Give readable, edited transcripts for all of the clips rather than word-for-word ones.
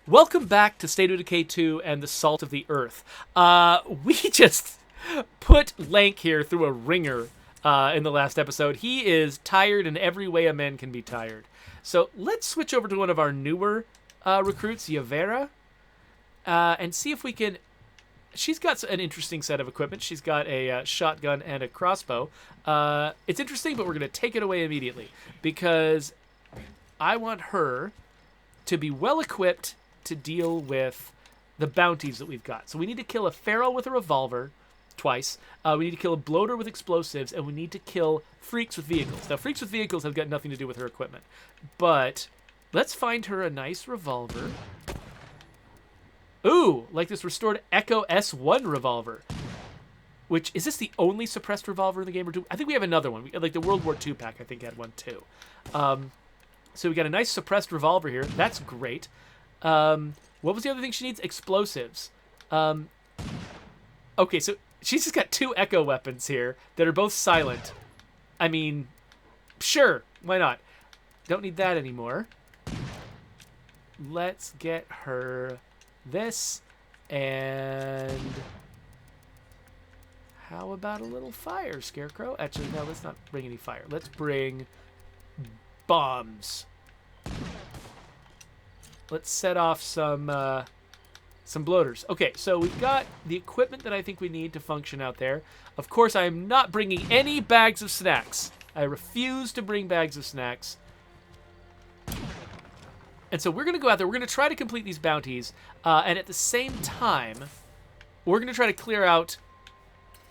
Welcome back to State of Decay 2 and the Salt of the Earth. We just put Lank here through a ringer in the last episode. He is tired in every way a man can be tired. So let's switch over to one of our newer recruits, Yavera, and see if we can... She's got an interesting set of equipment. She's got a shotgun and a crossbow. It's interesting, but we're going to take it away immediately because I want her to be well-equipped to deal with the bounties that we've got. So we need to kill a feral with a revolver twice. We need to kill a bloater with explosives, and we need to kill freaks with vehicles. Now, freaks with vehicles have got nothing to do with her equipment. But let's find her a nice revolver. Ooh, like this restored Echo S1 revolver. Which, is this the only suppressed revolver in the game? I think we have another one. Like the World War II pack, I think, had one too. So we got a nice suppressed revolver here. That's great. What was the other thing she needs? Explosives. Okay, so she's just got 2 Echo weapons here that are both silent. I mean, sure, why not? Don't need that anymore. Let's get her this, and how about a little fire, Scarecrow? Actually, no, let's not bring any fire. Let's bring bombs. Let's set off some bloaters. Okay, so we've got the equipment that I think we need to function out there. Of course, I am not bringing any bags of snacks. I refuse to bring bags of snacks. And so we're going to go out there. We're going to try to complete these bounties. And at the same time, we're going to try to clear out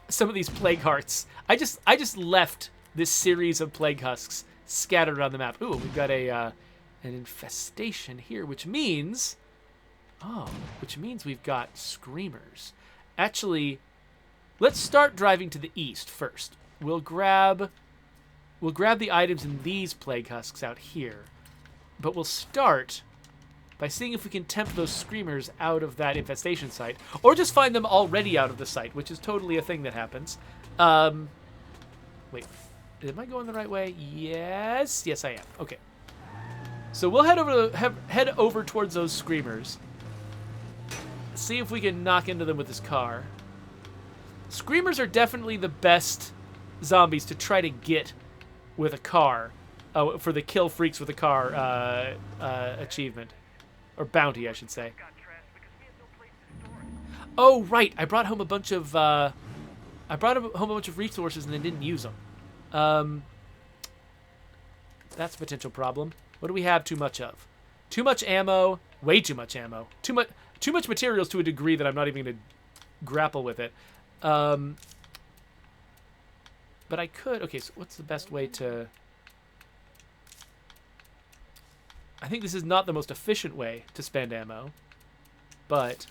some of these plague hearts. I just left this series of plague husks scattered around the map. Ooh, we've got an infestation here, which means we've got screamers. Actually, let's start driving to the east first. We'll grab the items in these plague husks out here. But we'll start by seeing if we can tempt those screamers out of that infestation site, or just find them already out of the site, which is totally a thing that happens. Wait, am I going the right way? Yes, I am. Okay. So we'll head over towards those screamers. See if we can knock into them with this car. Screamers are definitely the best zombies to try to get with a car. For the kill freaks with a car achievement. Or bounty, I should say. Oh, right. I brought home a bunch of resources and then didn't use them. That's a potential problem. What do we have too much of? Too much ammo. Way too much ammo. Too much materials to a degree that I'm not even going to grapple with it. But I could... Okay, so what's the best way to... I think this is not the most efficient way to spend ammo, but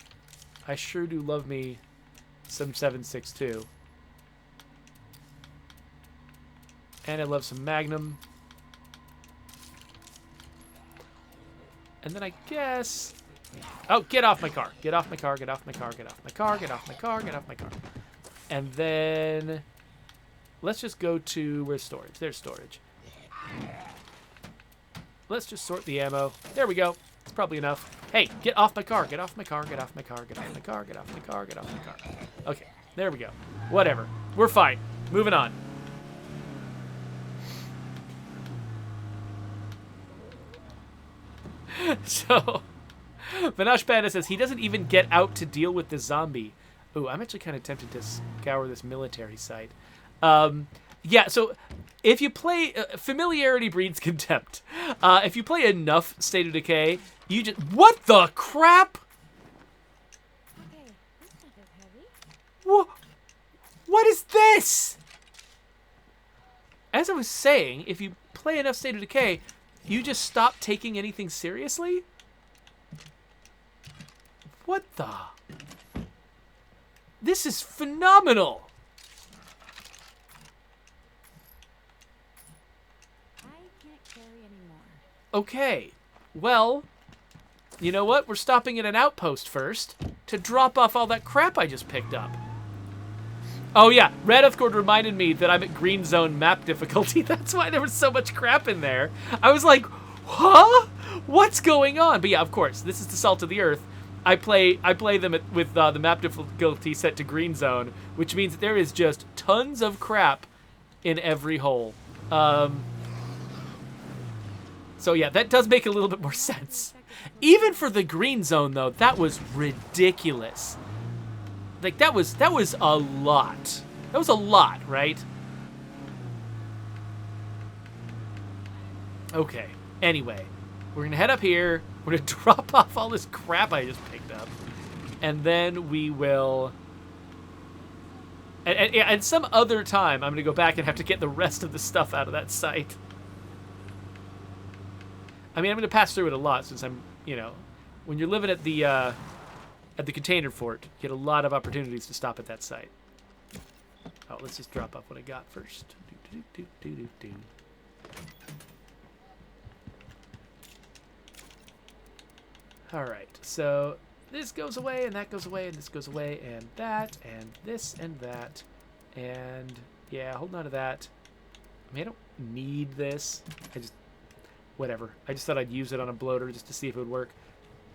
I sure do love me some 7.62. And I love some Magnum. And then I guess... Oh, get off my car. Get off my car, get off my car, get off my car, get off my car, get off my car. And then... Let's just go to... Where's storage? There's storage. Let's just sort the ammo. There we go. It's probably enough. Hey, get off my car. Get off my car. Get off my car. Get off my car. Get off my car. Get off my car. Okay, there we go. Whatever. We're fine. Moving on. So, Vanash Panda says he doesn't even get out to deal with the zombie. Ooh, I'm actually kind of tempted to scour this military site. Yeah, so if you play... familiarity breeds contempt. If you play enough State of Decay, you just... What the crap? Okay, that's not that heavy. What is this? As I was saying, if you play enough State of Decay, you just stop taking anything seriously? What the... This is phenomenal! Okay, well, you know what? We're stopping at an outpost first to drop off all that crap I just picked up. Oh yeah, Red Earthcord reminded me that I'm at green zone map difficulty. That's why there was so much crap in there. I was like, huh? What's going on? But yeah, of course, this is the Salt of the Earth. I play them with the map difficulty set to green zone, which means that there is just tons of crap in every hole. So yeah, that does make a little bit more sense. Even for the green zone, though, that was ridiculous. Like, that was a lot. That was a lot, right? Okay. Anyway, we're going to head up here. We're going to drop off all this crap I just picked up. And then we will... And some other time, I'm going to go back and have to get the rest of the stuff out of that site. I mean, I'm going to pass through it a lot since I'm, you know, when you're living at the container fort, you get a lot of opportunities to stop at that site. Oh, let's just drop off what I got first. All right, so this goes away, and that goes away, and this goes away, and that, and this, and that, and yeah, holding on to that. I mean, I don't need this. Whatever. I just thought I'd use it on a bloater just to see if it would work.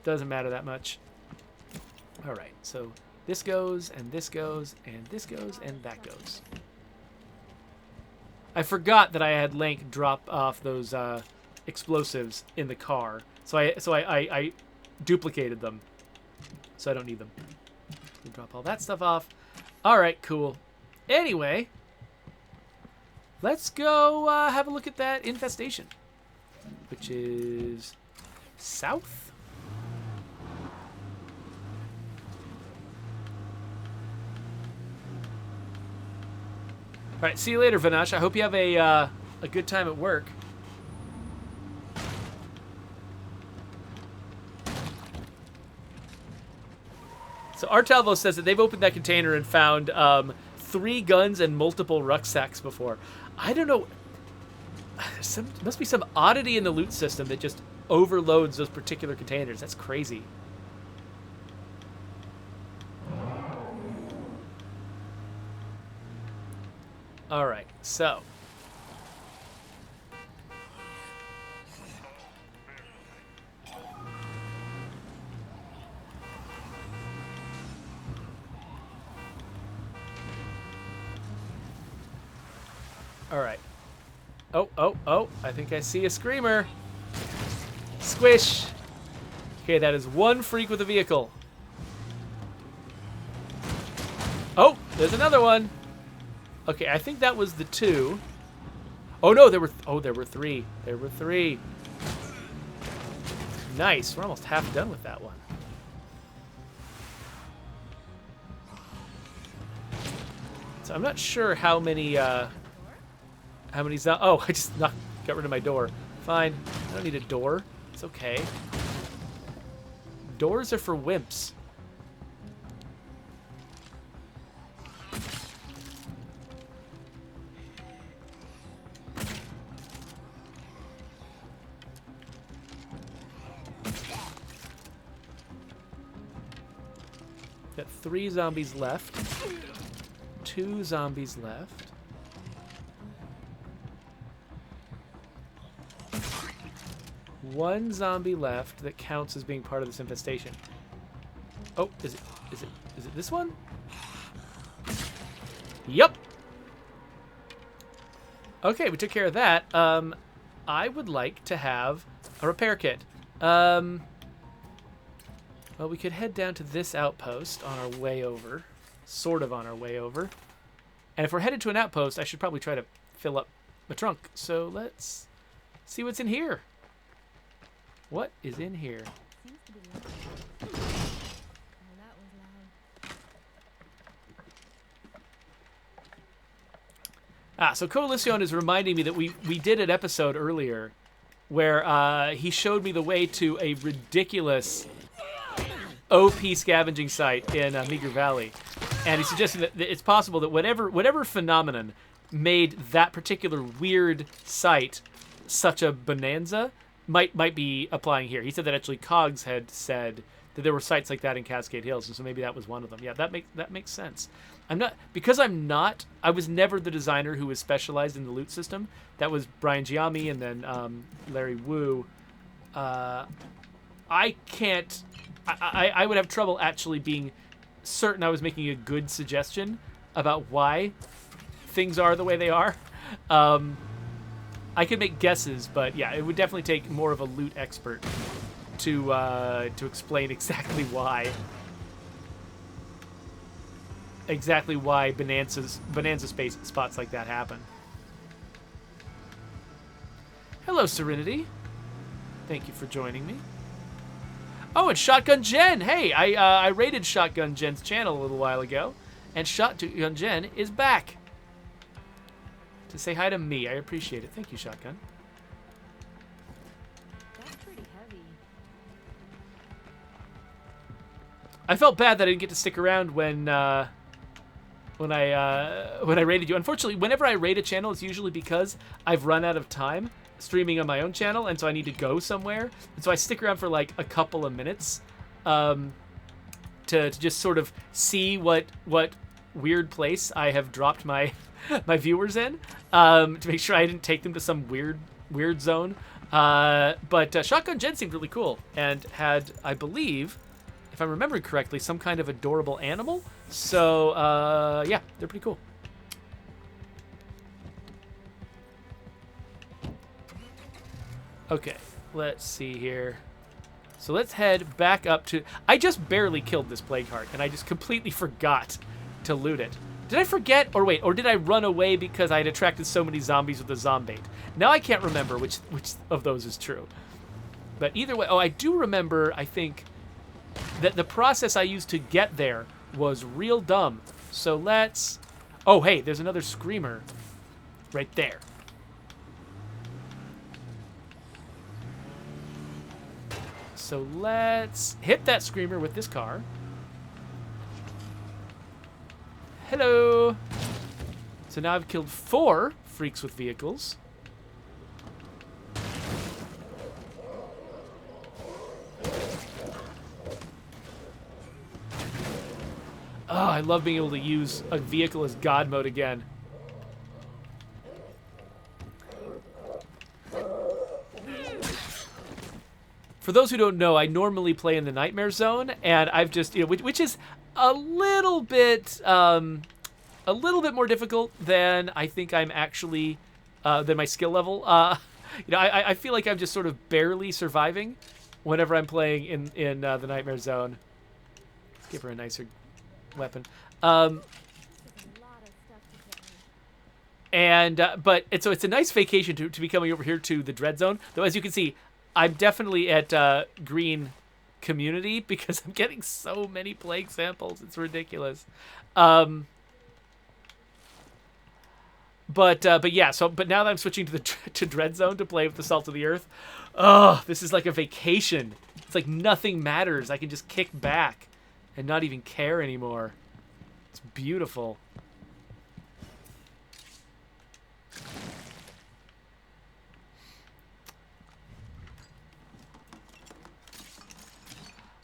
Doesn't matter that much. All right, so this goes, and this goes, and this goes, and that goes. I forgot that I had Link drop off those explosives in the car, so I duplicated them, so I don't need them. We drop all that stuff off. All right, cool. Anyway, let's go have a look at that infestation, which is south. All right, see you later, Vanash. I hope you have a good time at work. So Artalvo says that they've opened that container and found 3 guns and multiple rucksacks before. I don't know. Must be some oddity in the loot system that just overloads those particular containers. That's crazy. All right, so. All right. Oh, I think I see a screamer. Squish. Okay, that is 1 freak with a vehicle. Oh, there's another one. Okay, I think that was the 2. Oh no, there were 3. There were 3. Nice. We're almost half done with that one. So I'm not sure how many oh, I just got rid of my door. Fine. I don't need a door. It's okay. Doors are for wimps. Got 3 zombies left. 2 zombies left. One zombie left that counts as being part of this infestation. Oh, is it this one? Yup. Okay, we took care of that. I would like to have a repair kit. Well, we could head down to this outpost on our way over. Sort of on our way over. And if we're headed to an outpost, I should probably try to fill up my trunk. So let's see what's in here. What is in here? Seems to be loud. Oh, that was loud. So Coalition is reminding me that we did an episode earlier where he showed me the way to a ridiculous OP scavenging site in Meager Valley. And he's suggesting that it's possible that whatever phenomenon made that particular weird site such a bonanza might be applying here. He said that actually Cogs had said that there were sites like that in Cascade Hills, and so maybe that was one of them. Yeah, that makes sense. I was never the designer who was specialized in the loot system. That was Brian Giammi and then Larry Wu. I can't. I would have trouble actually being certain I was making a good suggestion about why things are the way they are. I could make guesses, but yeah, it would definitely take more of a loot expert to explain exactly why bonanza space spots like that happen. Hello, Serenity. Thank you for joining me. Oh, and Shotgun Jen. Hey, I raided Shotgun Jen's channel a little while ago, and Shotgun Jen is back to say hi to me. I appreciate it. Thank you, Shotgun. That's pretty heavy. I felt bad that I didn't get to stick around when I raided you. Unfortunately, whenever I raid a channel, it's usually because I've run out of time streaming on my own channel, and so I need to go somewhere. And so I stick around for like a couple of minutes to just sort of see what weird place I have dropped my my viewers in, to make sure I didn't take them to some weird zone. But Shotgun Jen seemed really cool and had, I believe, if I'm remembering correctly, some kind of adorable animal. So yeah, they're pretty cool. Okay, let's see here. So let's head back up to... I just barely killed this Plague Heart, and I just completely forgot to loot it. Did I forget? Or wait, or did I run away because I had attracted so many zombies with the zombait? Now I can't remember which of those is true. But either way... Oh, I do remember, I think, that the process I used to get there was real dumb. So let's... Oh, hey, there's another Screamer right there. So let's hit that Screamer with this car. Hello. So now I've killed 4 freaks with vehicles. Oh, I love being able to use a vehicle as God mode again. For those who don't know, I normally play in the Nightmare Zone, and I've just, you know, which is a little bit more difficult than I think I'm actually, than my skill level. You know, I feel like I'm just sort of barely surviving whenever I'm playing in the Nightmare Zone. Let's give her a nicer weapon. But so it's a nice vacation to be coming over here to the Dread Zone. Though, as you can see, I'm definitely at green community because I'm getting so many plague samples. It's ridiculous. But yeah. But now that I'm switching to Dread Zone to play with the Salt of the Earth, oh, this is like a vacation. It's like nothing matters. I can just kick back and not even care anymore. It's beautiful.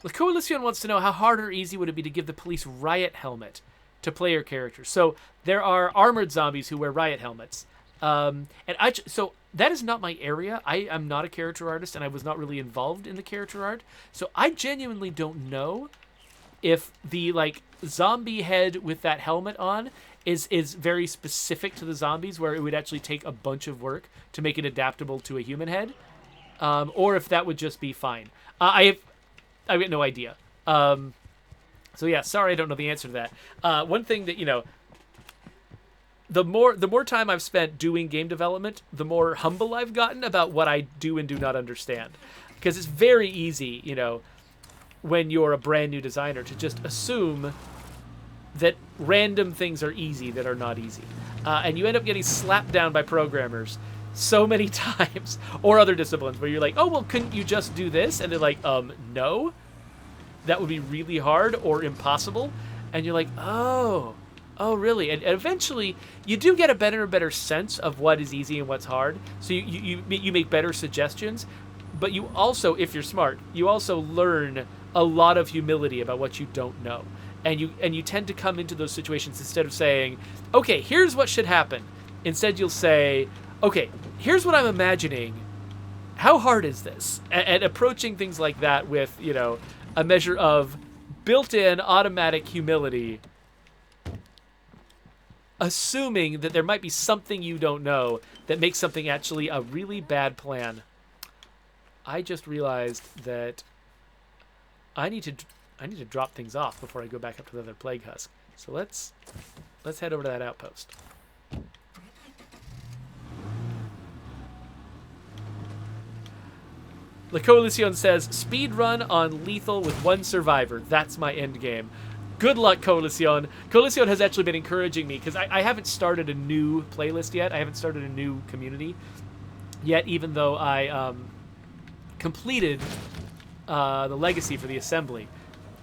The Coalition wants to know how hard or easy would it be to give the police riot helmet to player characters. So there are armored zombies who wear riot helmets. So that is not my area. I am not a character artist, and I was not really involved in the character art. So I genuinely don't know if the like zombie head with that helmet on is very specific to the zombies, where it would actually take a bunch of work to make it adaptable to a human head, or if that would just be fine. I've got no idea. So yeah, sorry I don't know the answer to that. One thing that, you know, the more time I've spent doing game development, the more humble I've gotten about what I do and do not understand. Because it's very easy, you know, when you're a brand new designer to just assume that random things are easy that are not easy. And you end up getting slapped down by programmers so many times, or other disciplines, where you're like, oh, well, couldn't you just do this? And they're like, no, that would be really hard or impossible. And you're like, oh, really? And eventually, you do get a better sense of what is easy and what's hard. So you make better suggestions, but you also, if you're smart, you also learn a lot of humility about what you don't know. And you tend to come into those situations instead of saying, okay, here's what should happen. Instead, you'll say, okay, here's what I'm imagining how hard is this? And approaching things like that with, you know, a measure of built-in automatic humility, assuming that there might be something you don't know that makes something actually a really bad plan. I just realized that I need to drop things off before I go back up to the other Plague Husk. So let's head over to that outpost. La Coalition says, speed run on lethal with 1 survivor. That's my end game. Good luck, Coalition. Coalition has actually been encouraging me because I haven't started a new playlist yet. I haven't started a new community yet, even though I completed the legacy for the assembly.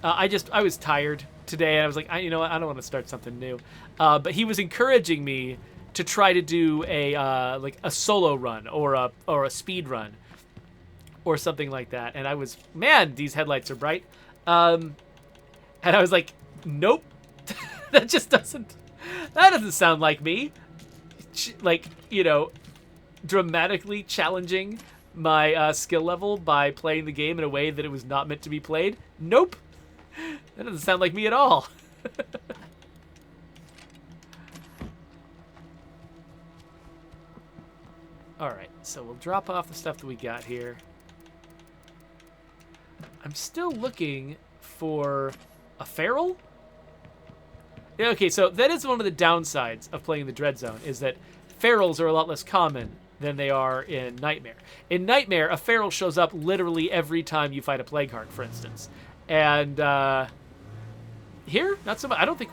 I was tired today, and I was like, you know what? I don't want to start something new. But he was encouraging me to try to do a like a solo run or a speed run or something like that. And I was, man, these headlights are bright. And I was like, nope, that doesn't sound like me. Like, you know, dramatically challenging my skill level by playing the game in a way that it was not meant to be played. Nope, that doesn't sound like me at all. All right, so we'll drop off the stuff that we got here. I'm still looking for a feral. Yeah, okay, so that is one of the downsides of playing the Dread Zone, is that ferals are a lot less common than they are in Nightmare. In Nightmare, a feral shows up literally every time you fight a Plague Heart, for instance. And here, not so much. I don't think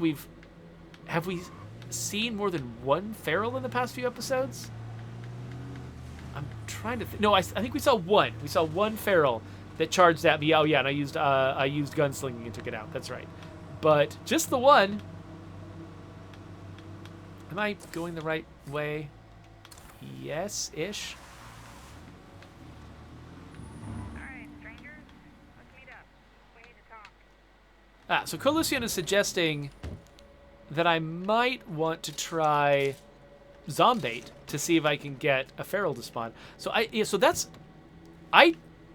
have we seen more than 1 feral in the past few episodes? I'm trying to no, I think we saw 1. We saw 1 feral that charged at me. Oh yeah, and I used gunslinging and took it out. That's right. But just the 1. Am I going the right way? Yes-ish. Alright, strangers, let's meet up. We need to talk. So Coalition is suggesting that I might want to try Zombait to see if I can get a feral to spawn. So I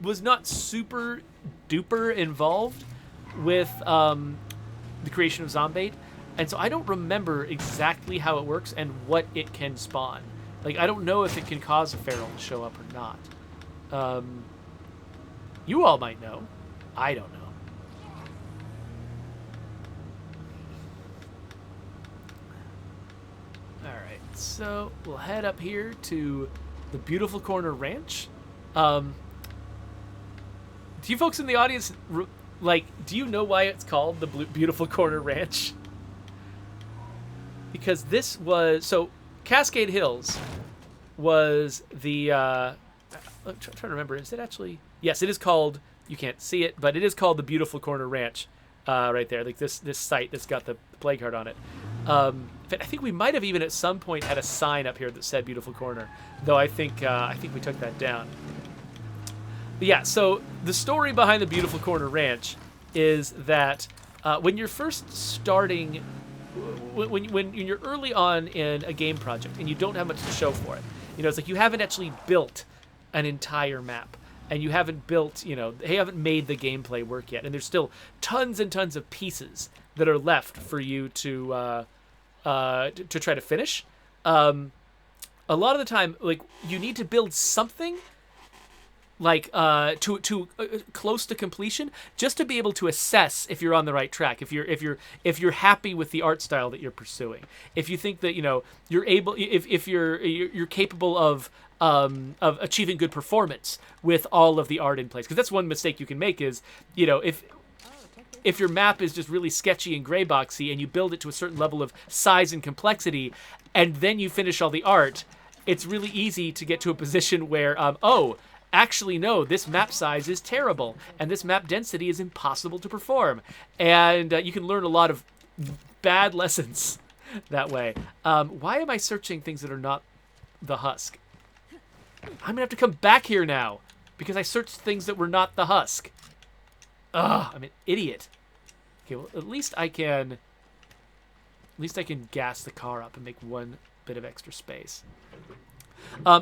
was not super duper involved with the creation of Zombait, and so I don't remember exactly how it works and what it can spawn. Like, I don't know if it can cause a feral to show up or not. You all might know. I don't know. Alright, so we'll head up here to the Beautiful Corner Ranch. Do you folks in the audience, do you know why it's called the Beautiful Corner Ranch? Because this was, so Cascade Hills was the, I'm trying to remember, is it actually, yes, it is called, you can't see it, but it is called the Beautiful Corner Ranch, right there, like this site that's got the Plague Heart on it. I think we might have even at some point had a sign up here that said Beautiful Corner, though I think we took that down. But yeah, so the story behind the Beautiful Corner Ranch is that when you're first starting, when you're early on in a game project and you don't have much to show for it, you know, it's like you haven't actually built an entire map and you haven't built, you know, they haven't made the gameplay work yet, and there's still tons and tons of pieces that are left for you to try to finish. A lot of the time, like, you need to build something like to close to completion, just to be able to assess if you're on the right track, if you're happy with the art style that you're pursuing, if you think that, you know, you're able, if you're capable of achieving good performance with all of the art in place. Because that's one mistake you can make is, you know, if your map is just really sketchy and gray boxy and you build it to a certain level of size and complexity and then you finish all the art, it's really easy to get to a position where actually, no, this map size is terrible, and this map density is impossible to perform. And you can learn a lot of bad lessons that way. Why am I searching things that are not the husk? I'm going to have to come back here now, because I searched things that were not the husk. Ugh, I'm an idiot. Okay, well, at least I can gas the car up and make one bit of extra space.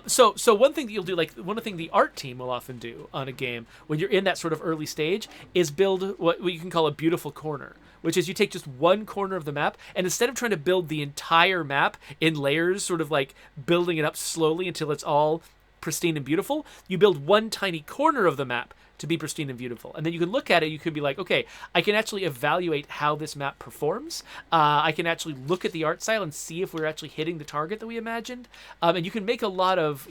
So one thing that you'll do, like one thing the art team will often do on a game when you're in that sort of early stage, is build what you can call a beautiful corner, which is you take just one corner of the map, and instead of trying to build the entire map in layers, sort of like building it up slowly until it's all pristine and beautiful, you build one tiny corner of the map to be pristine and beautiful. And then you can look at it, you could be like, okay, I can actually evaluate how this map performs. I can actually look at the art style and see if we're actually hitting the target that we imagined. And you can make a lot of,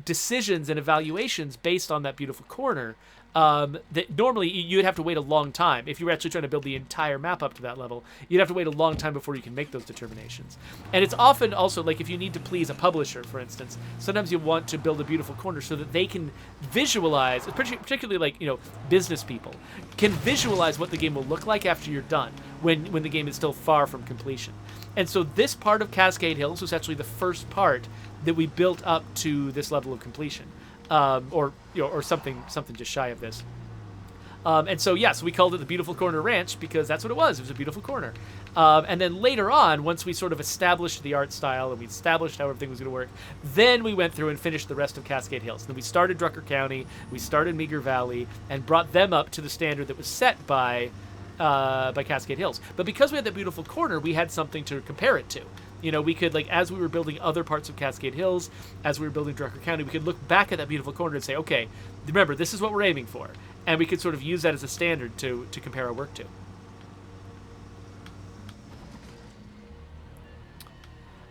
decisions and evaluations based on that beautiful corner. That normally you'd have to wait a long time. If you were actually trying to build the entire map up to that level, you'd have to wait a long time before you can make those determinations. And it's often also, like, if you need to please a publisher, for instance, sometimes you want to build a beautiful corner so that they can visualize, particularly like, business people, can visualize what the game will look like after you're done, when the game is still far from completion. And so this part of Cascade Hills was actually the first part that we built up to this level of completion. Or something just shy of this. And so, yes, we called it the Beautiful Corner Ranch because that's what it was. It was a beautiful corner. And then later on, once we sort of established the art style and we established how everything was going to work, then we went through and finished the rest of Cascade Hills. Then we started Drucker County, we started Meager Valley, and brought them up to the standard that was set by Cascade Hills. But because we had that beautiful corner, we had something to compare it to. We could, like, as we were building other parts of Cascade Hills, as we were building Drucker County, we could look back at that beautiful corner and say, okay, remember, this is what we're aiming for. And we could sort of use that as a standard to compare our work to.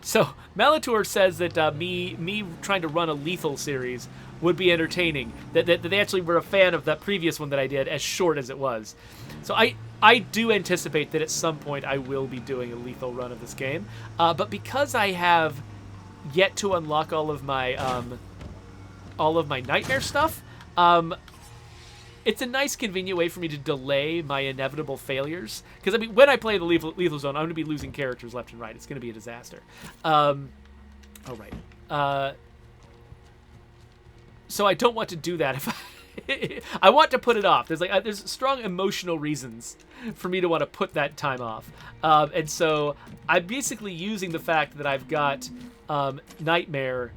So, Malator says that me trying to run a lethal series would be entertaining. That they actually were a fan of that previous one that I did, as short as it was. So I do anticipate that at some point I will be doing a lethal run of this game. But because I have yet to unlock all of my nightmare stuff, it's a nice, convenient way for me to delay my inevitable failures. Because, I mean, when I play the lethal zone, I'm going to be losing characters left and right. It's going to be a disaster. All right. So I don't want to do that if I want to put it off. There's strong emotional reasons for me to want to put that time off. And so I'm basically using the fact that I've got nightmare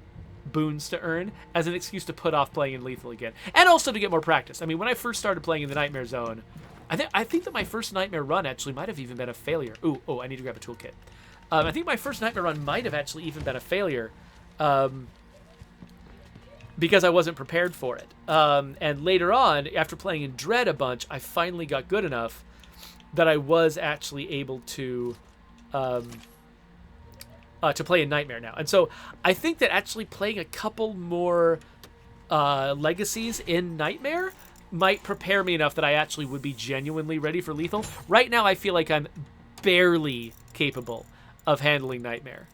boons to earn as an excuse to put off playing in lethal again, and also to get more practice. I mean, when I first started playing in the nightmare zone, I think that my first nightmare run actually might have even been a failure. I need to grab a toolkit. I think my first nightmare run might have actually even been a failure. Because I wasn't prepared for it. And later on, after playing in Dread a bunch, I finally got good enough that I was actually able to play in Nightmare now. And so I think that actually playing a couple more legacies in Nightmare might prepare me enough that I actually would be genuinely ready for lethal. Right now, I feel like I'm barely capable of handling Nightmare.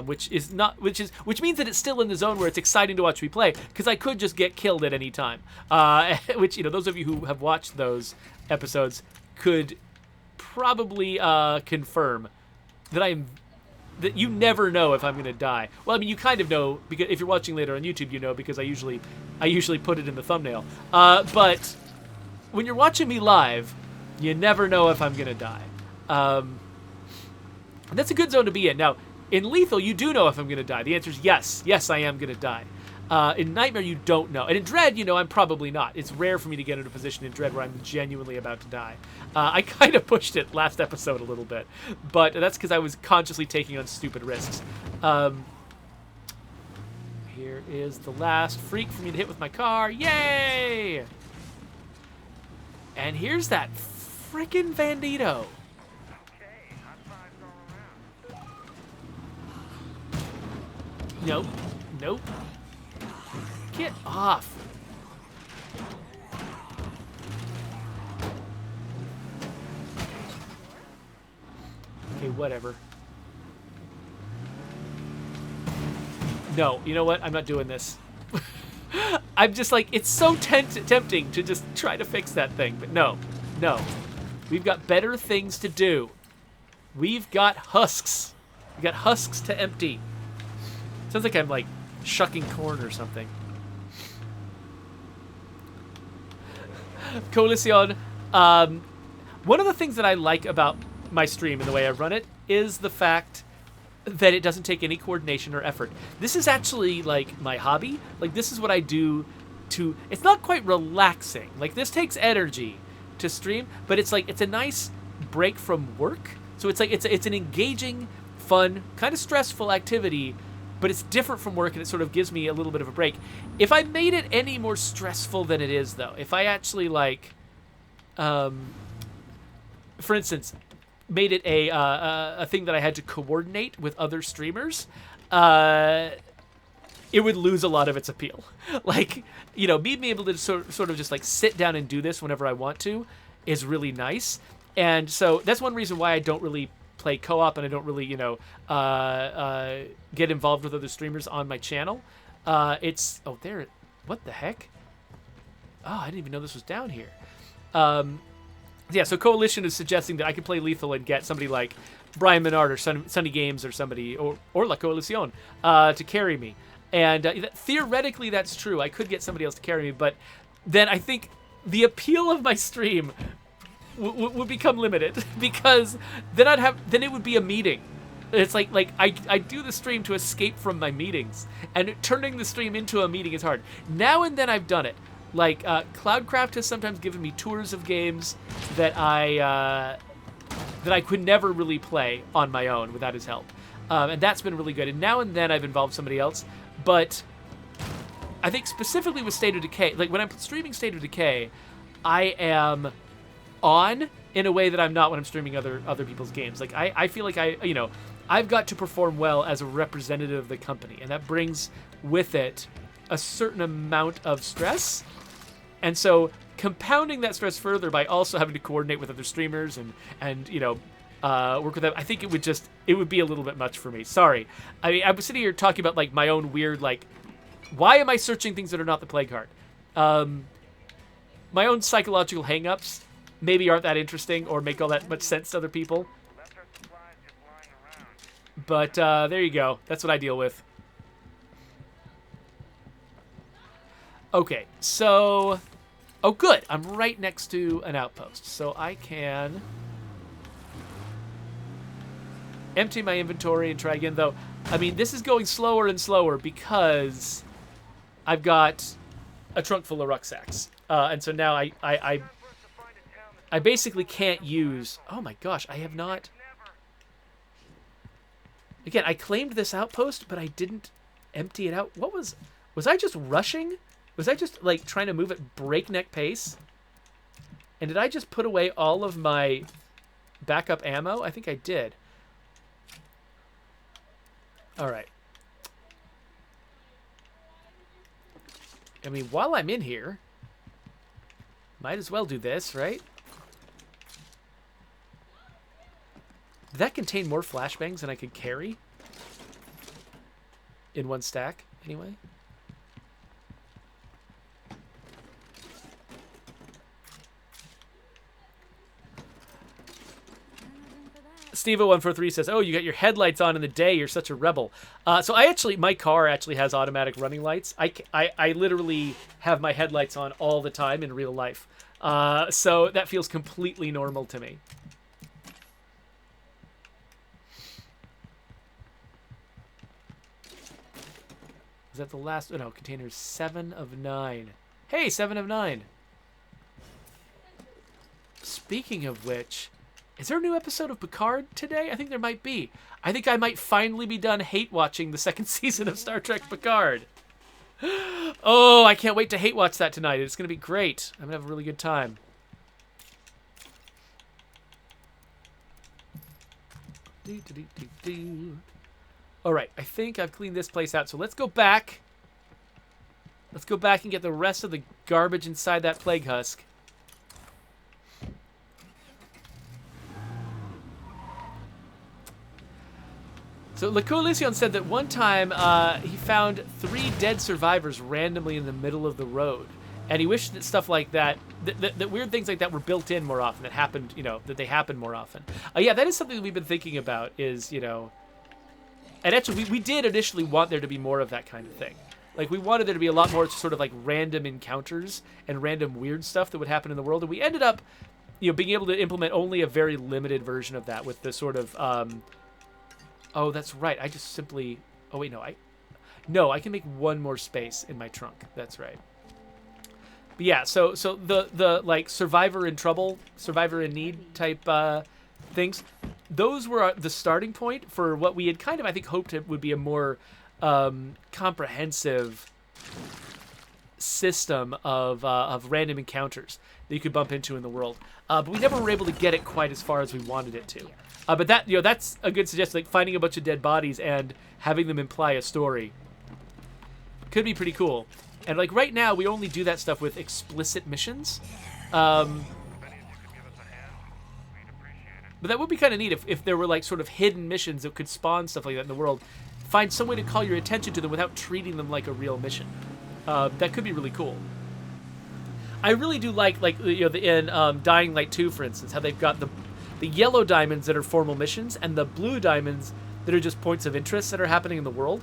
Which means that it's still in the zone where it's exciting to watch me play, because I could just get killed at any time. Which, those of you who have watched those episodes could probably confirm that that you never know if I'm going to die. Well, I mean, you kind of know, because if you're watching later on YouTube, you know, because I usually put it in the thumbnail. But when you're watching me live, you never know if I'm going to die. And that's a good zone to be in. Now, in lethal, you do know if I'm going to die. The answer is yes. Yes, I am going to die. In Nightmare, you don't know. And in Dread, I'm probably not. It's rare for me to get into a position in Dread where I'm genuinely about to die. I kind of pushed it last episode a little bit, but that's because I was consciously taking on stupid risks. Here is the last freak for me to hit with my car. Yay! And here's that frickin' Bandito. Nope. Get off. Okay, whatever. No, you know what? I'm not doing this. I'm just like, it's so tempting to just try to fix that thing, but no. We've got better things to do. We've got husks. We've got husks to empty. Sounds like I'm, like, shucking corn or something. Coalition. One of the things that I like about my stream and the way I run it is the fact that it doesn't take any coordination or effort. This is actually like my hobby. Like this is what I do to, it's not quite relaxing. Like this takes energy to stream, but it's like, it's a nice break from work. So it's like, it's an engaging, fun, kind of stressful activity, but it's different from work and it sort of gives me a little bit of a break. If I made it any more stressful than it is though, if I actually like, for instance, made it a thing that I had to coordinate with other streamers, it would lose a lot of its appeal. Like, you know, me being able to sort of just like sit down and do this whenever I want to is really nice. And so that's one reason why I don't really play co-op and I don't really, you know, get involved with other streamers on my channel. It's, oh, there, what the heck? Oh, I didn't even know this was down here. Yeah, so Coalition is suggesting that I could play Lethal and get somebody like Brian Menard or Sunny Games or somebody, or La Coalición, to carry me. And theoretically, that's true. I could get somebody else to carry me, but then I think the appeal of my stream would become limited because then it would be a meeting. It's like I do the stream to escape from my meetings, and turning the stream into a meeting is hard. Now and then I've done it. Like, Cloudcraft has sometimes given me tours of games that I could never really play on my own without his help. And that's been really good. And now and then I've involved somebody else. But I think specifically with State of Decay, like when I'm streaming State of Decay, I am on in a way that I'm not when I'm streaming other people's games. Like, I feel like I've got to perform well as a representative of the company. And that brings with it a certain amount of stress. And so compounding that stress further by also having to coordinate with other streamers and you know, work with them, I think it would be a little bit much for me. Sorry. I mean, I'm sitting here talking about like my own weird, like, why am I searching things that are not the Plague Heart? My own psychological hangups maybe aren't that interesting or make all that much sense to other people. But there you go. That's what I deal with. Okay, so... Oh, good. I'm right next to an outpost. So I can empty my inventory and try again, though. I mean, this is going slower and slower because I've got a trunk full of rucksacks. And so now I basically can't use... Oh my gosh, I have not... Again, I claimed this outpost, but I didn't empty it out. What was... Was I just rushing? Was I just, like, trying to move at breakneck pace? And did I just put away all of my backup ammo? I think I did. All right. I mean, while I'm in here, might as well do this, right? Did that contain more flashbangs than I could carry? In one stack, anyway? Steve0143 says, oh, you got your headlights on in the day. You're such a rebel. So my car actually has automatic running lights. I literally have my headlights on all the time in real life. So that feels completely normal to me. Is that the last? Oh, no, container 7 of 9. Hey, 7 of 9. Speaking of which... Is there a new episode of Picard today? I think there might be. I think I might finally be done hate watching the second season of Star Trek Picard. Oh, I can't wait to hate watch that tonight. It's going to be great. I'm going to have a really good time. All right, I think I've cleaned this place out. So let's go back. Let's go back and get the rest of the garbage inside that Plague Husk. So La Coalición said that one time he found 3 dead survivors randomly in the middle of the road, and he wished that stuff like that, that weird things like that, were built in more often. That happened, you know, that they happen more often. Yeah, that is something that we've been thinking about. Is, you know, and actually we did initially want there to be more of that kind of thing. Like, we wanted there to be a lot more sort of like random encounters and random weird stuff that would happen in the world, and we ended up, you know, being able to implement only a very limited version of that with the sort of Oh, that's right. I just simply... Oh, wait, no. No, I can make one more space in my trunk. That's right. But yeah, so the like survivor in trouble, survivor in need type things, those were the starting point for what we had kind of, I think, hoped it would be a more comprehensive system of random encounters that you could bump into in the world. But we never were able to get it quite as far as we wanted it to. But that, that's a good suggestion. Like finding a bunch of dead bodies and having them imply a story could be pretty cool. And like right now, we only do that stuff with explicit missions. But that would be kind of neat if there were like sort of hidden missions that could spawn stuff like that in the world. Find some way to call your attention to them without treating them like a real mission. That could be really cool. I really do like in Dying Light 2, for instance, how they've got the yellow diamonds that are formal missions and the blue diamonds that are just points of interest that are happening in the world.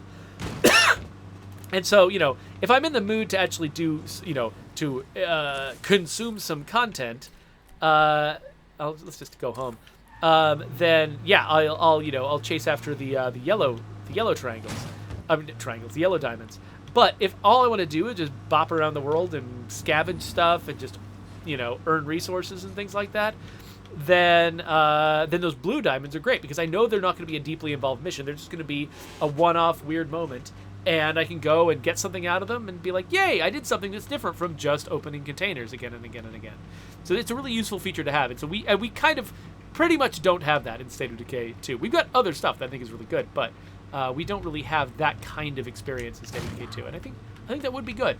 And so, if I'm in the mood to actually do, to consume some content, let's just go home. Then yeah, I'll chase after the yellow triangles, the yellow diamonds. But if all I want to do is just bop around the world and scavenge stuff and just, earn resources and things like that, then those blue diamonds are great because I know they're not going to be a deeply involved mission. They're just going to be a one-off weird moment. And I can go and get something out of them and be like, yay, I did something that's different from just opening containers again and again and again. So it's a really useful feature to have. And so we kind of pretty much don't have that in State of Decay 2. We've got other stuff that I think is really good, but we don't really have that kind of experience in State of Decay 2. And I think that would be good.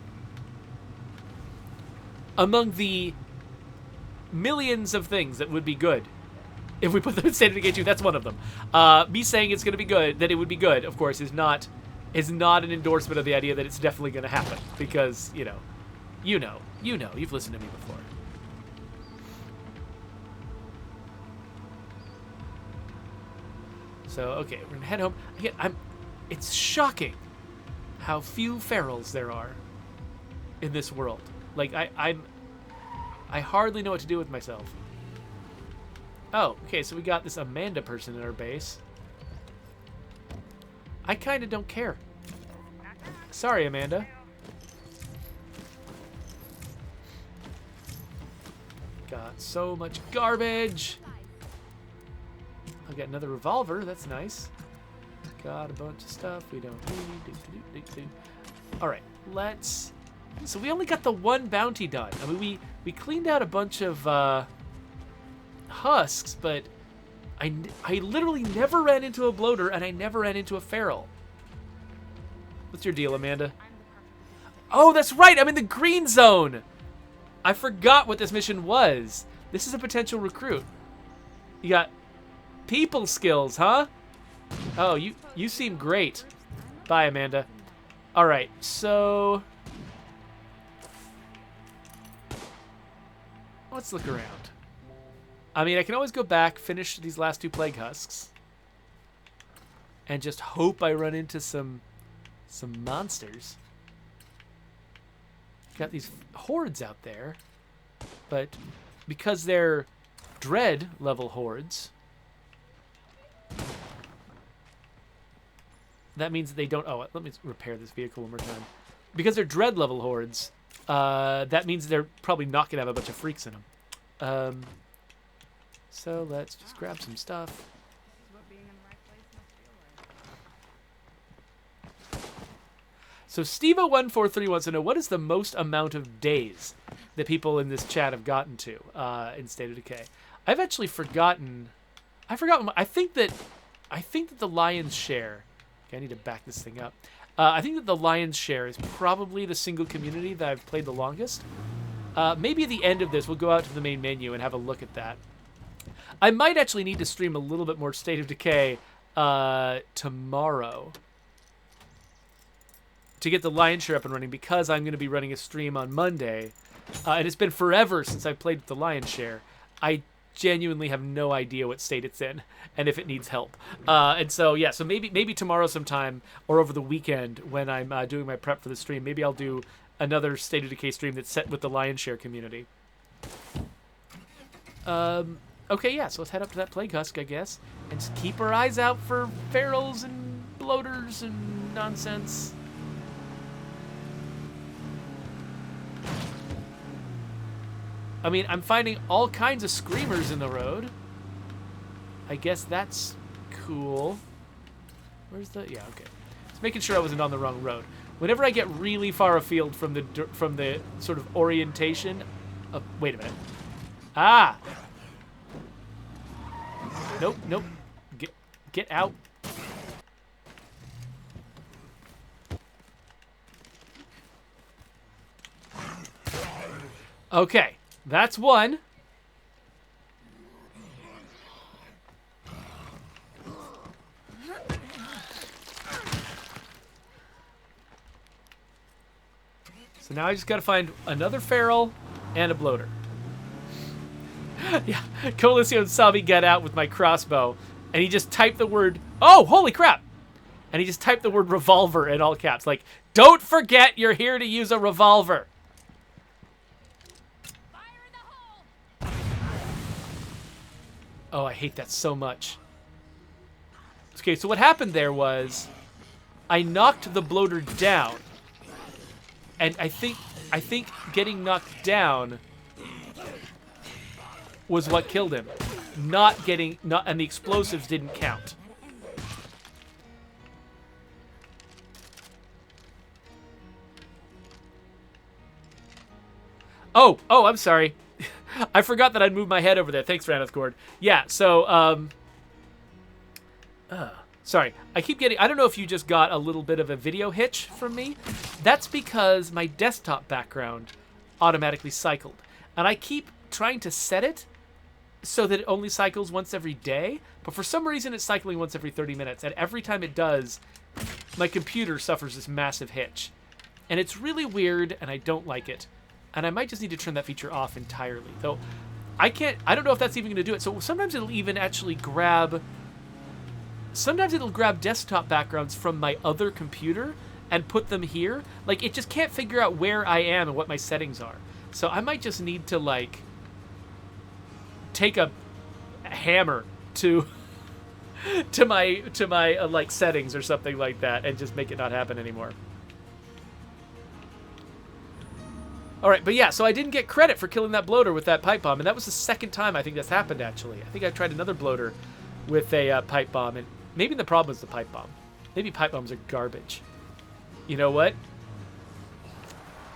Among the millions of things that would be good, if we put them in State of Decay 2, that's one of them. Me saying it's going to be good, that it would be good, of course, is not an endorsement of the idea that it's definitely going to happen because, you've listened to me before. So, okay, we're going to head home. Again, it's shocking how few ferals there are in this world. Like, I hardly know what to do with myself. Oh, okay, so we got this Amanda person in our base. I kind of don't care. Sorry, Amanda. Got so much garbage. I'll get another revolver. That's nice. Got a bunch of stuff we don't need. All right, let's... So we only got the one bounty done. I mean, we cleaned out a bunch of husks, but... I literally never ran into a bloater, and I never ran into a feral. What's your deal, Amanda? Oh, that's right! I'm in the green zone! I forgot what this mission was. This is a potential recruit. You got people skills, huh? Oh, you seem great. Bye, Amanda. Alright, so... Let's look around. I mean, I can always go back, finish these last two Plague Husks, and just hope I run into some monsters. Got these hordes out there, but because they're dread level hordes, that means they don't... Oh, let me repair this vehicle one more time. Because they're dread level hordes, that means they're probably not going to have a bunch of freaks in them. So let's just grab some stuff. So Stevo1431 wants to know, what is the most amount of days that people in this chat have gotten to in State of Decay? I've actually forgotten. I think that the lion's share. Okay, I need to back this thing up. I think that the lion's share is probably the single community that I've played the longest. Maybe at the end of this, we'll go out to the main menu and have a look at that. I might actually need to stream a little bit more State of Decay tomorrow to get the lion's share up and running, because I'm going to be running a stream on Monday. And it's been forever since I've played with the lion's share. I genuinely have no idea what state it's in and if it needs help. And so, yeah, so maybe tomorrow sometime or over the weekend when I'm doing my prep for the stream, maybe I'll do another State of Decay stream that's set with the lion's share community. Okay, yeah, so let's head up to that Plague Husk, I guess, And just keep our eyes out for ferals and bloaters and nonsense. I mean, I'm finding all kinds of screamers in the road. I guess that's cool. Where's the... Yeah, okay. Just making sure I wasn't on the wrong road. Whenever I get really far afield from the sort of orientation... wait a minute. Ah! Nope, nope. Get out. Okay, that's one. So now I just gotta find another feral and a bloater. Yeah, Coalition saw me get out with my crossbow, and he just typed the word, oh, holy crap! And he just typed the word revolver in all caps. Like, don't forget you're here to use a revolver. Fire in the hole! Oh, I hate that so much. Okay, so what happened there was I knocked the bloater down. And I think getting knocked down was what killed him. And the explosives didn't count. Oh, I'm sorry. I forgot that I'd moved my head over there. Thanks, Raneth Cord. Yeah, so, sorry. I don't know if you just got a little bit of a video hitch from me. That's because my desktop background automatically cycled. And I keep trying to set it so that it only cycles once every day. But for some reason, it's cycling once every 30 minutes. And every time it does, my computer suffers this massive hitch. And it's really weird, and I don't like it. And I might just need to turn that feature off entirely. Though, I don't know if that's even going to do it. So sometimes it'll even actually grab... Sometimes it'll grab desktop backgrounds from my other computer and put them here. Like, it just can't figure out where I am and what my settings are. So I might just need to, like, take a hammer to my like, settings or something like that and just make it not happen anymore. All right, but yeah, so I didn't get credit for killing that bloater with that pipe bomb, and that was the second time I think that's happened, actually. I think I tried another bloater with a pipe bomb, and maybe the problem is the pipe bomb. Maybe pipe bombs are garbage. You know what?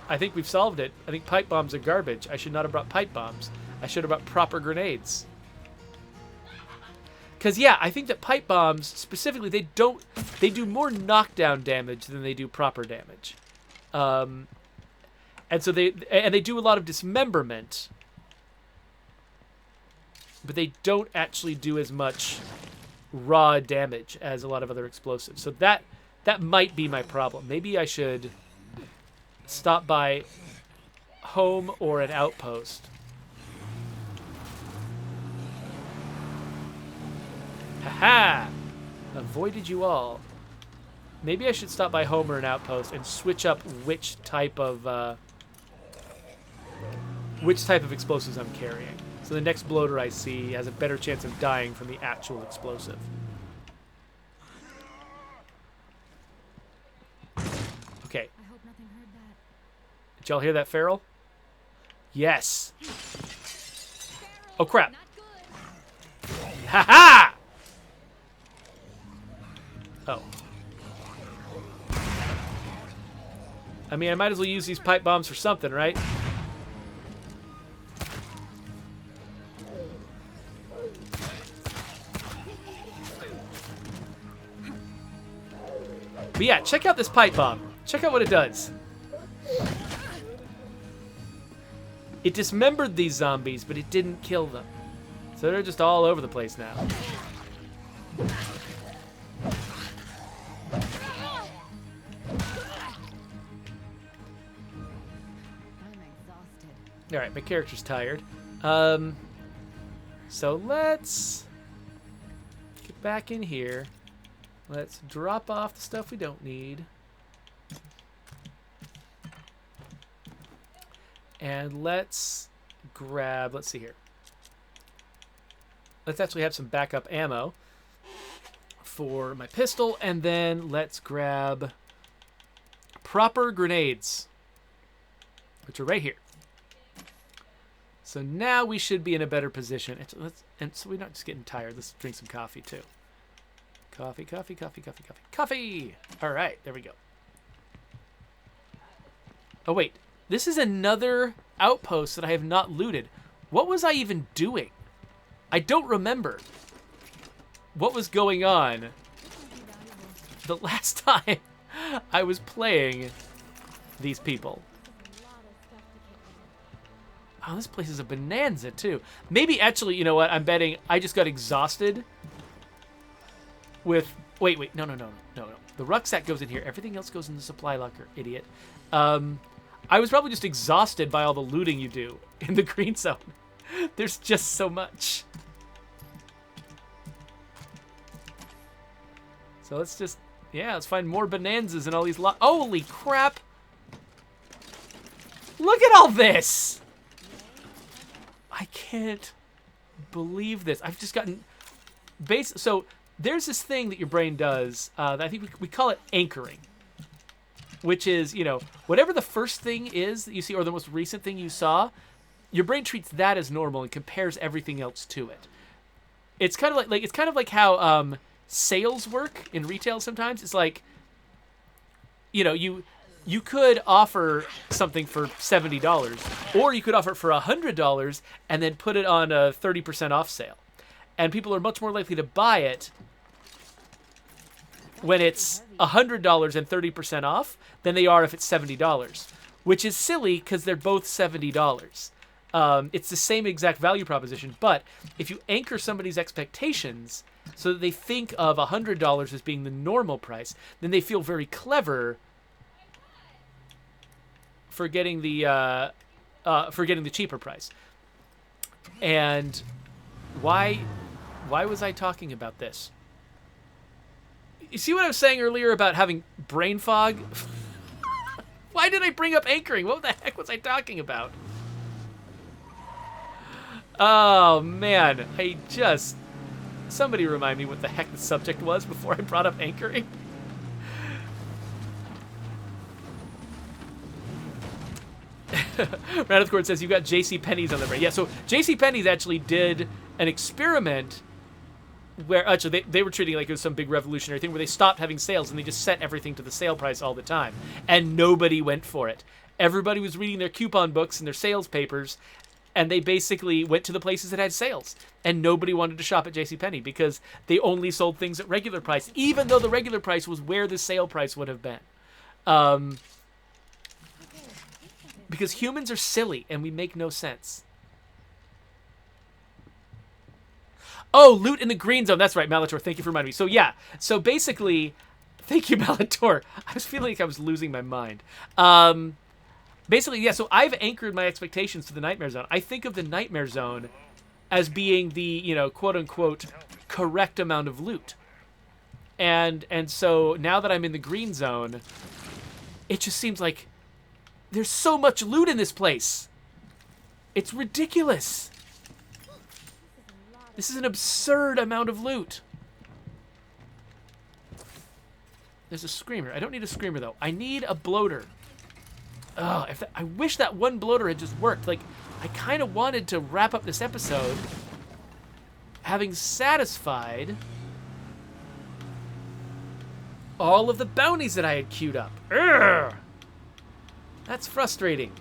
I think we've solved it. I think pipe bombs are garbage. I should not have brought pipe bombs. I should have brought proper grenades. Because, yeah, I think that pipe bombs, specifically, they do more knockdown damage than they do proper damage. And so they do a lot of dismemberment, but they don't actually do as much raw damage as a lot of other explosives. So that might be my problem. Maybe I should stop by home or an outpost. Haha! Avoided you all. Maybe I should stop by home or an outpost and switch up which type of explosives I'm carrying. So the next bloater I see has a better chance of dying from the actual explosive. Okay. I hope nothing heard that. Did y'all hear that, feral? Yes. Oh, crap. Not good. Ha-ha! Oh. I mean, I might as well use these pipe bombs for something, right? But yeah, check out this pipe bomb. Check out what it does. It dismembered these zombies, but it didn't kill them. So they're just all over the place now. I'm exhausted. Alright, my character's tired. So let's get back in here. Let's drop off the stuff we don't need. And let's grab, let's see here. Let's actually have some backup ammo. for my pistol, and then let's grab proper grenades, which are right here. So now we should be in a better position. And so we're not just getting tired. Let's drink some coffee too. Coffee. All right, there we go. Oh, wait. This is another outpost that I have not looted. What was I even doing? I don't remember what was going on the last time I was playing these people. Oh, this place is a bonanza, too. Maybe, actually, you know what? I'm betting I just got exhausted with... Wait. No. The rucksack goes in here. Everything else goes in the supply locker, idiot. I was probably just exhausted by all the looting you do in the green zone. There's just so much. So let's just... Yeah, let's find more bonanzas in all these... Holy crap! Look at all this! I can't believe this. I've just gotten... So there's this thing that your brain does. That I think we call it anchoring. Which is, you know, whatever the first thing is that you see, or the most recent thing you saw, your brain treats that as normal and compares everything else to it. It's kind of like how sales work in retail sometimes. It's like, you know, you could offer something for $70, or you could offer it for $100 and then put it on a 30% off sale. And people are much more likely to buy it when it's $100 and 30% off than they are if it's $70, which is silly because they're both $70. It's the same exact value proposition, but if you anchor somebody's expectations so that they think of $100 as being the normal price, then they feel very clever for getting the cheaper price. And why was I talking about this? You see what I was saying earlier about having brain fog? Why did I bring up anchoring? What the heck was I talking about? Oh, man. Somebody remind me what the heck the subject was before I brought up anchoring. Round of Court says, you got JCPenney's on the brain. Yeah, so JCPenney's actually did an experiment where actually they were treating it like it was some big revolutionary thing where they stopped having sales and they just set everything to the sale price all the time. And nobody went for it. Everybody was reading their coupon books and their sales papers, and they basically went to the places that had sales. And nobody wanted to shop at JCPenney because they only sold things at regular price, even though the regular price was where the sale price would have been. Because humans are silly and we make no sense. Oh, loot in the green zone. That's right, Malator. Thank you for reminding me. So, yeah. So, basically, thank you, Malator. I was feeling like I was losing my mind. Basically, yeah, so I've anchored my expectations to the Nightmare Zone. I think of the Nightmare Zone as being the, you know, quote-unquote, correct amount of loot. And so, now that I'm in the green zone, it just seems like there's so much loot in this place. It's ridiculous. This is an absurd amount of loot. There's a screamer. I don't need a screamer, though. I need a bloater. Oh, I wish that one bloater had just worked. Like, I kind of wanted to wrap up this episode having satisfied all of the bounties that I had queued up. Urgh! That's frustrating.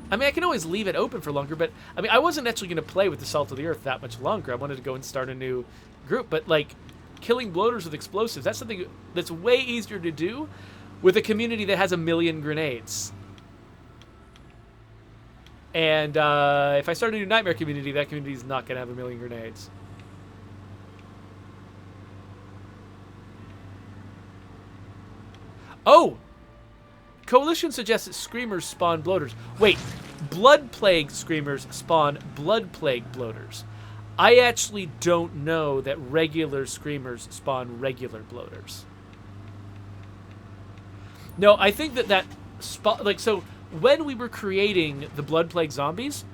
I mean, I can always leave it open for longer, but, I mean, I wasn't actually going to play with the Salt of the Earth that much longer. I wanted to go and start a new group, but, like, killing bloaters with explosives, that's something that's way easier to do with a community that has 1 million grenades. And if I start a new Nightmare community, that community is not going to have 1 million grenades. Oh! Coalition suggests that Screamers spawn bloaters. Wait, Blood Plague Screamers spawn Blood Plague bloaters. I actually don't know that regular Screamers spawn regular bloaters. No, I think so when we were creating the Blood Plague zombies,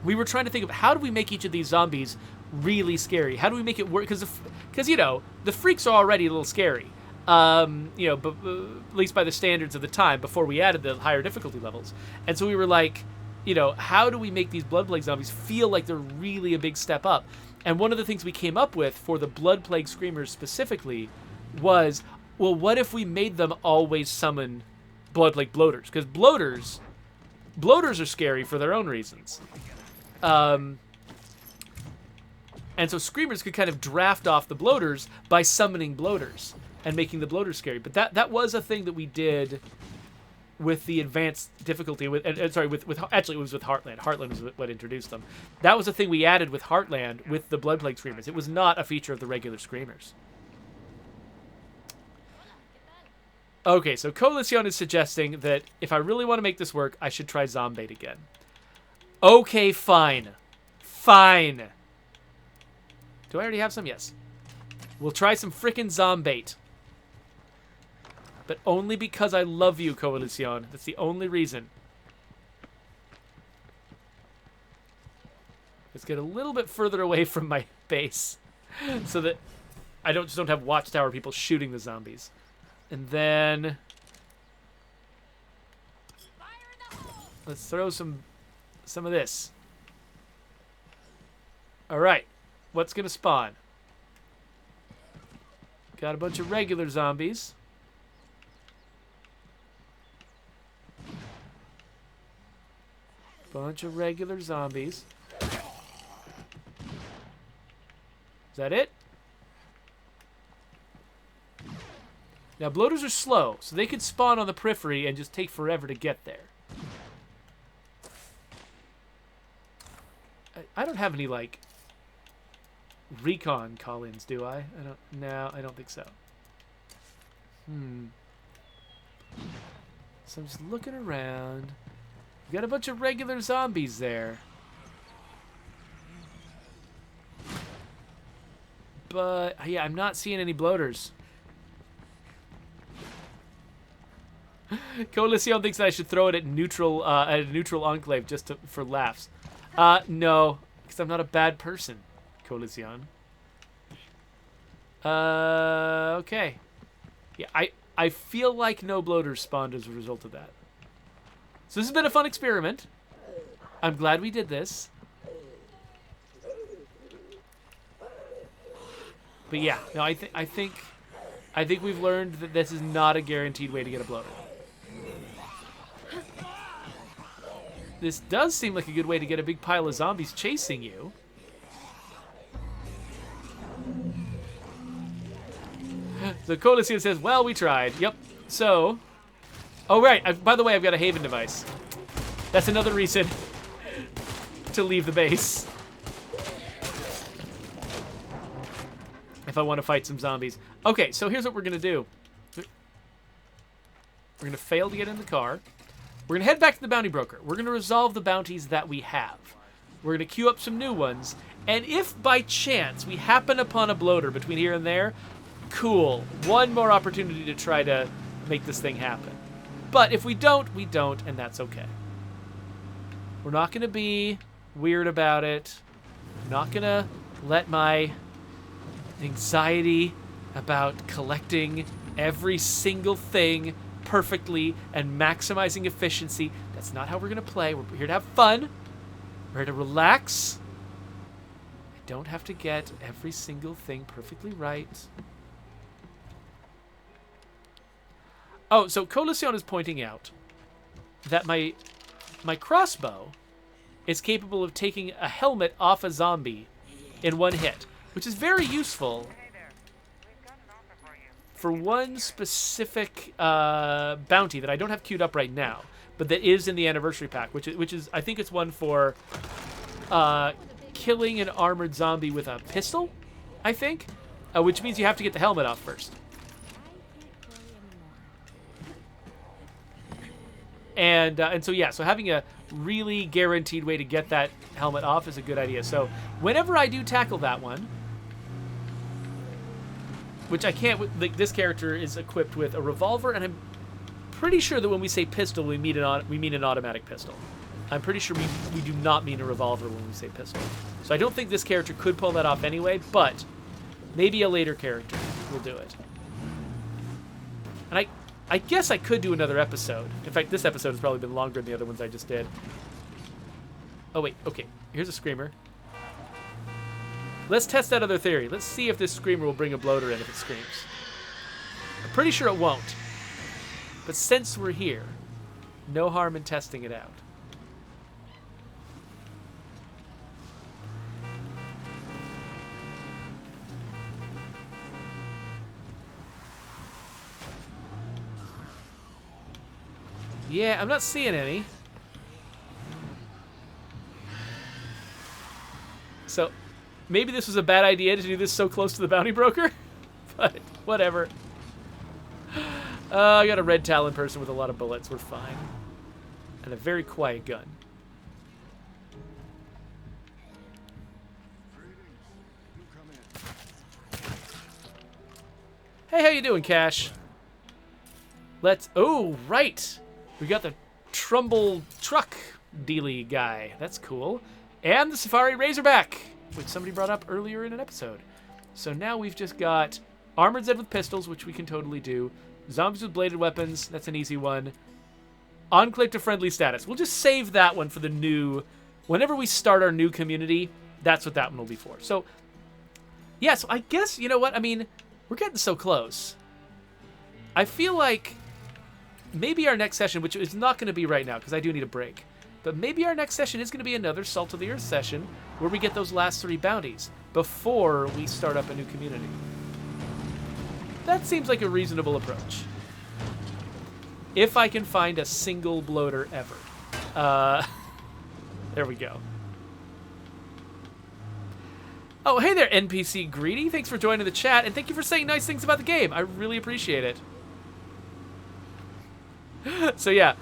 we were trying to think of how do we make each of these zombies really scary? How do we make it work? Because you know, the freaks are already a little scary. You know, but at least by the standards of the time before we added the higher difficulty levels. And so we were like, you know, how do we make these Blood Plague zombies feel like they're really a big step up? And one of the things we came up with for the Blood Plague Screamers specifically was, well, what if we made them always summon Blood Plague Bloaters? Because bloaters are scary for their own reasons. And so Screamers could kind of draft off the bloaters by summoning bloaters and making the bloaters scary. But that was a thing that we did with the advanced difficulty. Actually, it was with Heartland. Heartland was what introduced them. That was a thing we added with Heartland with the Blood Plague Screamers. It was not a feature of the regular Screamers. Okay, so Coalition is suggesting that if I really want to make this work, I should try Zombait again. Okay, fine. Fine. Do I already have some? Yes. We'll try some frickin' Zombait. But only because I love you, Coalition. That's the only reason. Let's get a little bit further away from my base so that I just don't have watchtower people shooting the zombies. And then let's throw some of this. All right. What's going to spawn? Got a bunch of regular zombies. Bunch of regular zombies. Is that it? Now, bloaters are slow, so they could spawn on the periphery and just take forever to get there. I don't have any, like, recon call-ins, do I? No, I don't think so. So I'm just looking around. We've got a bunch of regular zombies there. But, yeah, I'm not seeing any bloaters. Coalition thinks that I should throw it at a neutral enclave just for laughs. No, because I'm not a bad person, Coalition. Okay. Yeah, I feel like no bloaters spawned as a result of that. So this has been a fun experiment. I'm glad we did this. But yeah, no, I think we've learned that this is not a guaranteed way to get a bloater. This does seem like a good way to get a big pile of zombies chasing you. The Coalition says, well, we tried. Yep. So, oh, right. By the way, I've got a Haven device. That's another reason to leave the base. If I want to fight some zombies. Okay, so here's what we're going to do. We're going to fail to get in the car. We're going to head back to the bounty broker. We're going to resolve the bounties that we have. We're going to queue up some new ones. And if by chance we happen upon a bloater between here and there, cool. One more opportunity to try to make this thing happen. But if we don't, and that's okay. We're not going to be weird about it. I'm not going to let my anxiety about collecting every single thing perfectly and maximizing efficiency. That's not how we're going to play. We're here to have fun. We're here to relax. I don't have to get every single thing perfectly right. Oh, so Coalition is pointing out that my crossbow is capable of taking a helmet off a zombie in one hit, which is very useful for one specific bounty that I don't have queued up right now, but that is in the anniversary pack, which is I think it's one for killing an armored zombie with a pistol, I think, which means you have to get the helmet off first. And so yeah, so having a really guaranteed way to get that helmet off is a good idea. So whenever I do tackle that one, which I can't, like, this character is equipped with a revolver, and I'm pretty sure that when we say pistol, we mean an automatic pistol. I'm pretty sure we do not mean a revolver when we say pistol. So I don't think this character could pull that off anyway, but maybe a later character will do it. And I guess I could do another episode. In fact, this episode has probably been longer than the other ones I just did. Oh, wait. Okay. Here's a screamer. Let's test that other theory. Let's see if this screamer will bring a bloater in if it screams. I'm pretty sure it won't. But since we're here, no harm in testing it out. Yeah, I'm not seeing any. So, maybe this was a bad idea to do this so close to the bounty broker, but whatever. I got a red Talon person with a lot of bullets. We're fine. And a very quiet gun. Hey, how you doing, Cash? Let's... Oh, right! We got the Trumbull truck dealy guy. That's cool. And the Safari Razorback, which somebody brought up earlier in an episode. So now we've just got Armored Zed with pistols, which we can totally do. Zombies with bladed weapons. That's an easy one. Enclave to friendly status. We'll just save that one for the new... Whenever we start our new community, that's what that one will be for. So, yeah, so I guess, you know what? I mean, we're getting so close. I feel like maybe our next session, which is not going to be right now because I do need a break, but maybe our next session is going to be another Salt of the Earth session where we get those last 3 bounties before we start up a new community. That seems like a reasonable approach. If I can find a single bloater ever. There we go. Oh, hey there, NPC Greedy. Thanks for joining the chat, and thank you for saying nice things about the game. I really appreciate it. So yeah,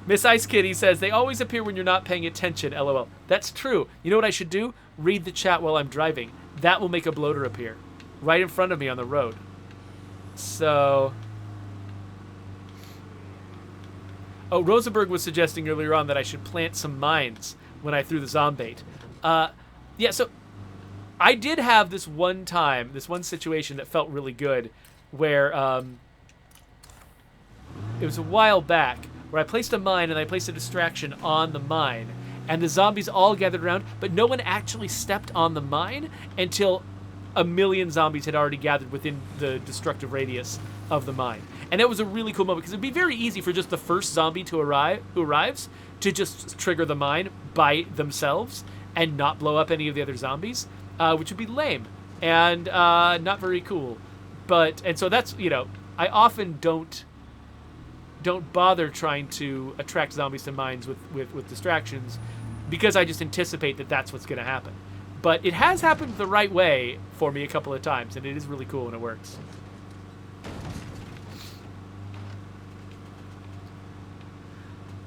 Miss Ice Kitty says, they always appear when you're not paying attention, LOL. That's true. You know what I should do? Read the chat while I'm driving. That will make a bloater appear right in front of me on the road. So... Oh, Rosenberg was suggesting earlier on that I should plant some mines when I threw the zombait. Yeah, so I did have this one time, this one situation that felt really good where it was a while back where I placed a mine and I placed a distraction on the mine and the zombies all gathered around, but no one actually stepped on the mine until a million zombies had already gathered within the destructive radius of the mine. And that was a really cool moment because it'd be very easy for just the first zombie who arrives to just trigger the mine by themselves and not blow up any of the other zombies, which would be lame and not very cool. And so that's, you know, I often don't bother trying to attract zombies to mines with distractions because I just anticipate that that's what's going to happen. But it has happened the right way for me a couple of times, and it is really cool when it works.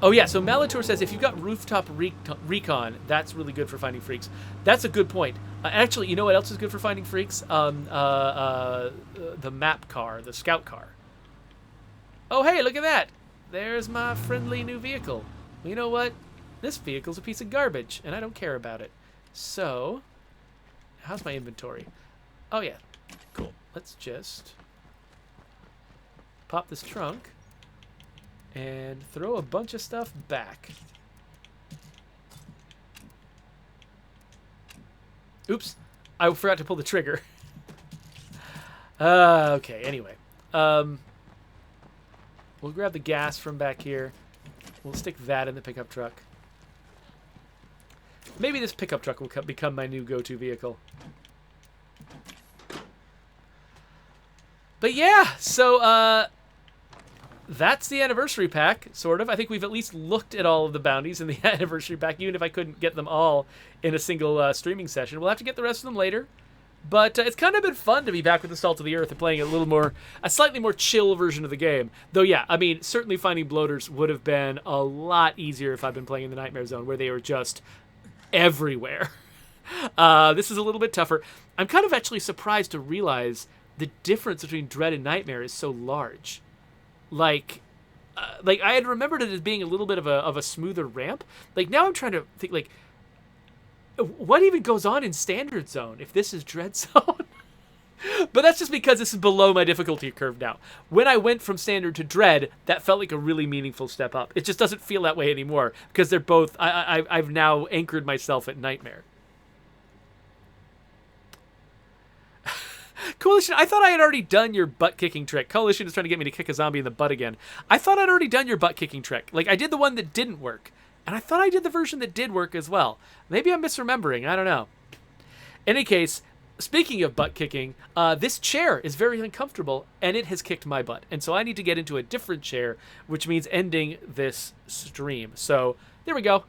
Oh yeah, so Malator says, if you've got rooftop recon, that's really good for finding freaks. That's a good point. Actually, you know what else is good for finding freaks? The map car, the scout car. Oh hey, look at that! There's my friendly new vehicle. Well, you know what? This vehicle's a piece of garbage, and I don't care about it. So, how's my inventory? Oh yeah, cool. Let's just pop this trunk and throw a bunch of stuff back. Oops, I forgot to pull the trigger. Okay, anyway. We'll grab the gas from back here. We'll stick that in the pickup truck. Maybe this pickup truck will become my new go-to vehicle. But yeah, so, that's the anniversary pack, sort of. I think we've at least looked at all of the bounties in the anniversary pack, even if I couldn't get them all in a single streaming session. We'll have to get the rest of them later. But it's kind of been fun to be back with the Salt of the Earth and playing a slightly more chill version of the game. Though, yeah, I mean, certainly finding bloaters would have been a lot easier if I'd been playing in the Nightmare Zone, where they were just everywhere. This is a little bit tougher. I'm kind of actually surprised to realize the difference between Dread and Nightmare is so large. Like, like I had remembered it as being a little bit of a smoother ramp. Like now I'm trying to think like what even goes on in Standard Zone if this is Dread Zone? But that's just because this is below my difficulty curve now. When I went from Standard to Dread, that felt like a really meaningful step up. It just doesn't feel that way anymore because they're both. I've now anchored myself at Nightmare. Coalition, I thought I had already done your butt kicking trick. Coalition is trying to get me to kick a zombie in the butt again. I thought I'd already done your butt kicking trick. Like I did the one that didn't work, and I thought I did the version that did work as well. Maybe I'm misremembering. I don't know. In any case. Speaking of butt kicking, this chair is very uncomfortable, and it has kicked my butt. And so I need to get into a different chair, which means ending this stream. So there we go.